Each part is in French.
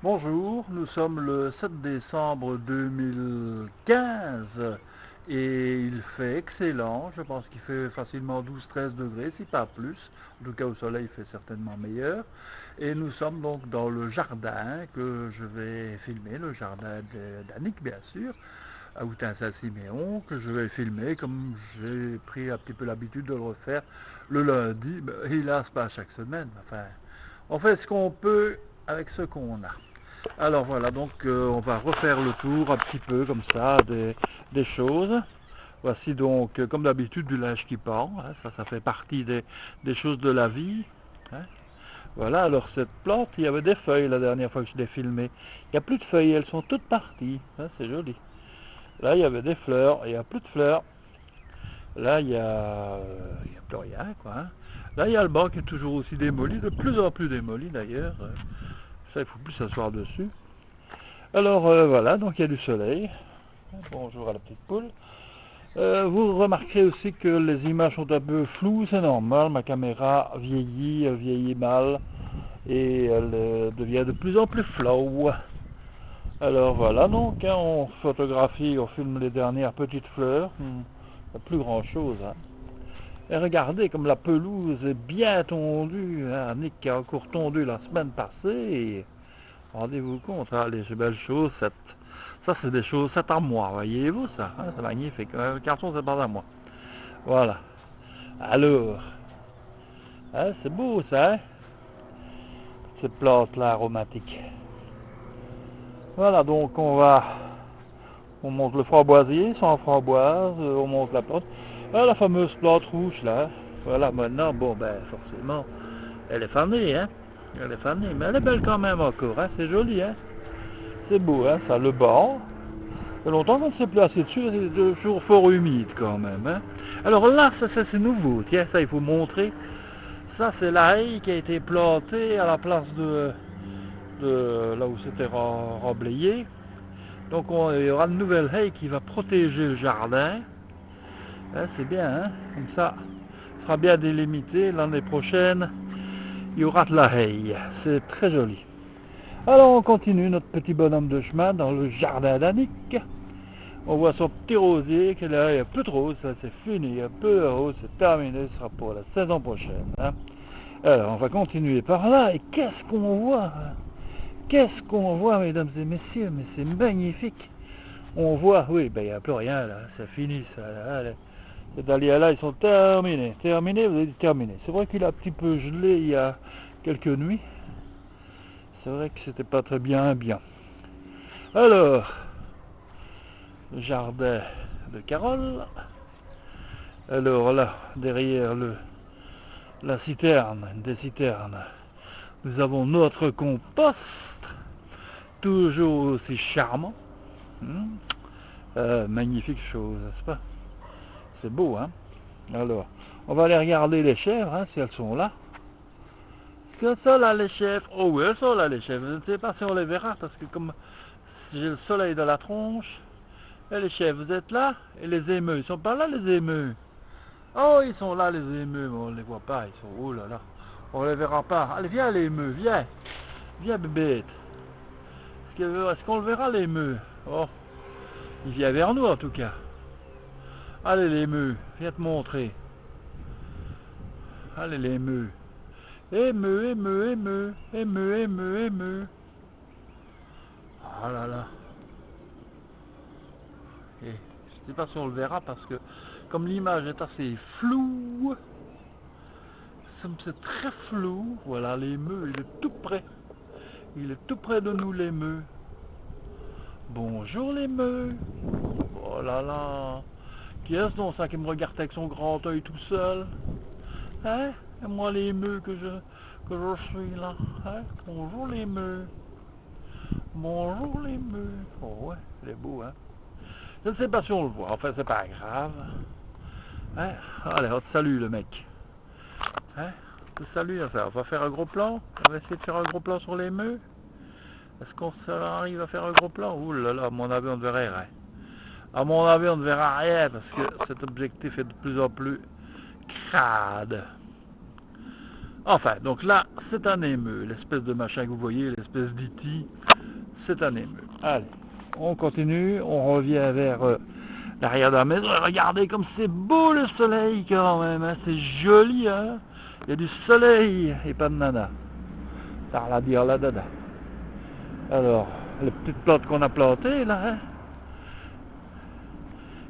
Bonjour, nous sommes le 7 décembre 2015 et il fait excellent. Je pense qu'il fait facilement 12-13 degrés, si pas plus. En tout cas, au soleil, il fait certainement meilleur. Et nous sommes donc dans le jardin que je vais filmer, le jardin d'Annick, bien sûr, à Outin-Saint-Siméon, que je vais filmer comme j'ai pris un petit peu l'habitude de le refaire le lundi. Hélas, pas chaque semaine. Enfin, on fait ce qu'on peut avec ce qu'on a. Alors voilà, donc on va refaire le tour un petit peu comme ça des choses. Voici donc, comme d'habitude, du linge qui pend, hein, ça fait partie des choses de la vie. Hein. Voilà, alors cette plante, il y avait des feuilles la dernière fois que je l'ai filmée. Il n'y a plus de feuilles, elles sont toutes parties, hein, c'est joli. Là, il y avait des fleurs, il n'y a plus de fleurs. Là, il y a plus rien, quoi. Hein. Là, il y a le banc qui est toujours aussi démoli, de plus en plus démoli d'ailleurs. Ça, il ne faut plus s'asseoir dessus. Alors voilà, donc il y a du soleil. Bonjour à la petite poule. Vous remarquerez aussi que les images sont un peu floues, c'est normal, ma caméra vieillit mal et elle devient de plus en plus floue. Alors voilà, donc hein, on photographie, on filme les dernières petites fleurs, pas plus grand chose. Hein. Et regardez comme la pelouse est bien tondue, hein. Nick a encore tondu la semaine passée et rendez-vous compte, hein, les belles chaussettes. Ça, c'est des chaussettes à moi, voyez-vous ça, hein, c'est magnifique. Le carton, c'est pas à moi. Voilà. Alors, hein, c'est beau ça, hein, ces plantes-là aromatiques. Voilà, donc on monte le framboisier sans framboise, on monte la plante. Ah, la fameuse plante rouge là. Voilà, maintenant, bon, ben, forcément, elle est fanée, hein. Elle est fanée, mais elle est belle quand même encore, hein, c'est joli, hein. C'est beau, hein, ça, le banc. Ça fait longtemps qu'on ne s'est plus assis dessus, c'est toujours fort humide quand même. Hein. Alors là, ça c'est nouveau, tiens, ça il faut montrer. Ça c'est la haie qui a été plantée à la place de là où c'était remblayé. Donc il y aura une nouvelle haie qui va protéger le jardin. Hein, c'est bien, hein. Comme ça, sera bien délimité. L'année prochaine, il y aura de la haie. C'est très joli. Alors on continue notre petit bonhomme de chemin dans le jardin d'Annick. On voit son petit rosier, qu'il a, il y a plus de rose, ça c'est fini, il y a peu de rose, c'est terminé, ce sera pour la saison prochaine. Hein. Alors on va continuer par là, et qu'est-ce qu'on voit? Qu'est-ce qu'on voit, mesdames et messieurs? Mais c'est magnifique. On voit, oui, ben il n'y a plus rien là, c'est fini ça. Là, ces dahlias-là, ils sont terminés. Terminés, vous avez dit terminés. C'est vrai qu'il a un petit peu gelé il y a quelques nuits. C'est vrai que c'était pas très bien. Alors, le jardin de Carole. Alors là, derrière la citerne, des citernes, nous avons notre compost, toujours aussi charmant. Magnifique chose, n'est-ce pas? C'est beau, hein? Alors, on va aller regarder les chèvres, hein, si elles sont là. Est-ce qu'elles sont là, les chèvres? Oh oui, elles sont là, les chèvres. Je ne sais pas si on les verra, parce que comme j'ai le soleil dans la tronche. Et les chèvres, vous êtes là? Et les émeus, ils sont pas là, les émeus? Oh, ils sont là, les émeus, mais on ne les voit pas, ils sont... Oh là là, on les verra pas. Allez, viens, les émeus, viens. Viens, bébête. Est-ce qu'on le verra, l'émeu? Oh, il vient vers nous, en tout cas. Allez, l'émeu, viens te montrer. Allez, l'émeu. Émeu, émeu, émeu, émeu, émeu, émeu. Ah là là. Et je ne sais pas si on le verra, parce que comme l'image est assez floue, c'est très flou. Voilà, l'émeu, il est tout près. Il est tout près de nous, l'émeu. Bonjour, l'émeu. Oh là là. Qui est-ce donc ça qui me regarde avec son grand œil tout seul? Hein? Et moi, l'émeu que je suis là. Hein? Bonjour, l'émeu. Bonjour, l'émeu. Oh ouais, il est beau, hein? Je ne sais pas si on le voit. Enfin, c'est pas grave. Hein? Allez, on te salue, le mec. Hein? Salut, on va faire un gros plan. On va essayer de faire un gros plan sur l'émeu. Est-ce qu'on arrive à faire un gros plan? Ouh là là, à mon avis, on ne verra rien. À mon avis, on ne verra rien parce que cet objectif est de plus en plus crade. Enfin, donc là, c'est un émeu, l'espèce de machin que vous voyez, l'espèce d'E.T. cette année. Allez, on continue, on revient vers l'arrière de la maison. Regardez comme c'est beau le soleil quand même, hein. C'est joli, hein. Il y a du soleil et pas de nana. Ça la dire la dada. Alors, les petites plantes qu'on a plantées là, hein.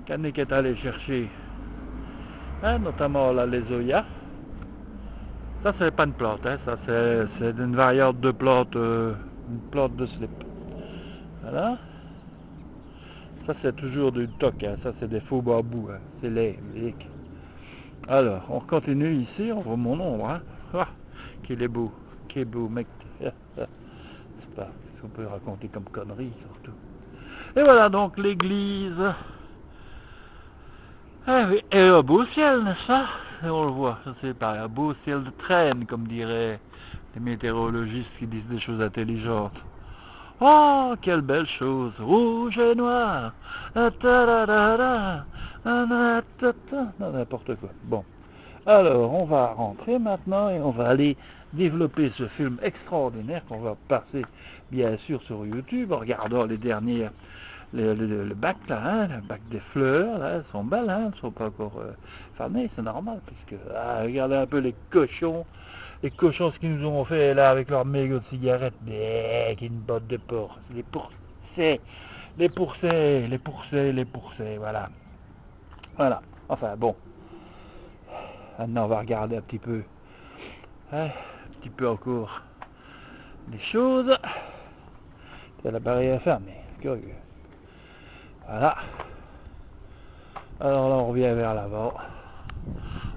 Qu'Annick est allé chercher, hein, notamment là les Zoya. Ça c'est pas une plante, hein, ça c'est une variante de plante, une plante de slip. Voilà. Ça c'est toujours du toc, hein. Ça c'est des faux bambous, hein. C'est laid. Alors, on continue ici, on voit mon ombre, hein. Ah, qu'il est beau, mec. C'est pas ce qu'on peut raconter comme conneries surtout. Et voilà donc l'église. Ah oui, et un beau ciel, n'est-ce pas? Et on le voit, je sais pas, un beau ciel de traîne, comme diraient les météorologistes qui disent des choses intelligentes. Oh, quelle belle chose, rouge et noir, n'importe quoi. Bon, alors on va rentrer maintenant et on va aller développer ce film extraordinaire qu'on va passer bien sûr sur YouTube en regardant les dernières, le bac là, hein, le bac des fleurs, là, elles sont belles, hein, elles ne sont pas encore fanées, c'est normal, puisque regardez un peu les cochons, ce qu'ils nous ont fait là avec leurs mégots de cigarettes, une botte de porc, les pourcets, voilà. Voilà, enfin bon. Maintenant on va regarder un petit peu, hein, un petit peu encore les choses. C'est la barrière fermée, curieux. Voilà. Alors là on revient vers l'avant.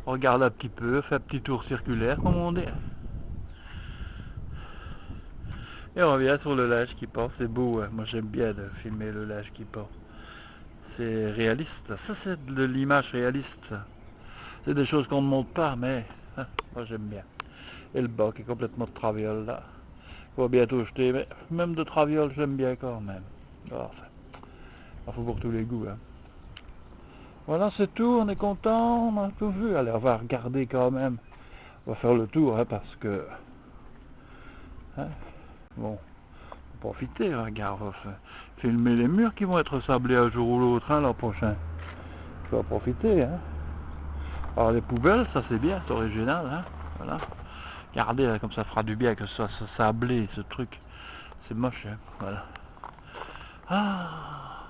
On regarde un petit peu, fait un petit tour circulaire comme on dit. Et on revient sur le linge qui porte, c'est beau, hein. Moi j'aime bien de filmer le linge qui porte. C'est réaliste, ça c'est de l'image réaliste, ça. C'est des choses qu'on ne montre pas, mais hein, moi j'aime bien. Et le bas qui est complètement de traviole là. Il va bientôt jeter, mais même de traviole j'aime bien quand même. Alors, il faut pour tous les goûts, hein. Voilà, c'est tout, on est content, on a tout vu. Allez, on va regarder quand même. On va faire le tour, hein, parce que... Hein, bon, on va profiter, regarde, on va filmer les murs qui vont être sablés un jour ou l'autre, hein, l'an prochain. Tu vas profiter, hein. Alors les poubelles, ça c'est bien, c'est original, hein, voilà. Regardez, là, comme ça fera du bien que ce soit sablé, ce truc. C'est moche, hein, voilà. Ah,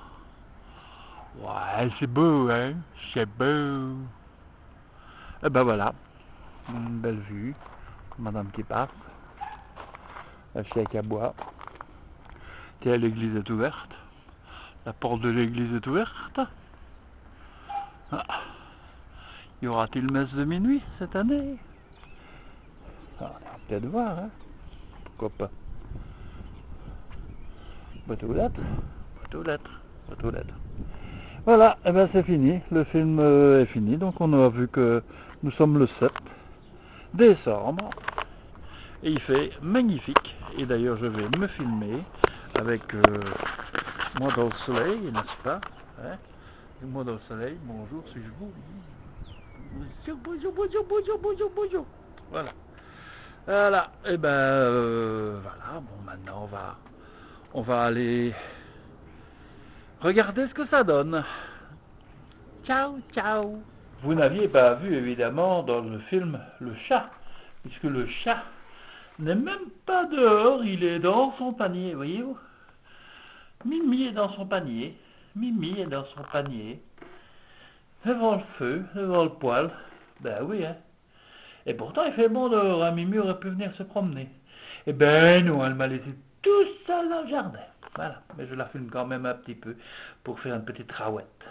ouais, c'est beau, hein, c'est beau. Et ben voilà, une belle vue, madame qui passe, un chien qui aboie. Tiens, l'église est ouverte, la porte de l'église est ouverte. Ah. Y aura-t-il messe de minuit cette année? Ah, on va peut-être voir, hein, pourquoi pas. Boîte aux lettres, boîte aux lettres, boîte aux lettres. Voilà, et ben c'est fini, le film est fini, donc on a vu que nous sommes le 7 décembre, et il fait magnifique, et d'ailleurs je vais me filmer avec moi dans le soleil, n'est-ce pas, hein? Et moi dans le soleil, bonjour, suis-je beau? Bonjour. Voilà. Voilà, et ben voilà, bon maintenant on va aller regarder ce que ça donne. Ciao, ciao. Vous n'aviez pas vu évidemment dans le film le chat, puisque le chat n'est même pas dehors, il est dans son panier, voyez-vous. Mimi est dans son panier, devant le feu, devant le poêle, ben oui, hein. Et pourtant il fait bon dehors, hein. Mimi aurait pu venir se promener. Eh ben non, elle m'a laissé tout seul dans le jardin. Voilà, mais je la filme quand même un petit peu pour faire une petite rawette.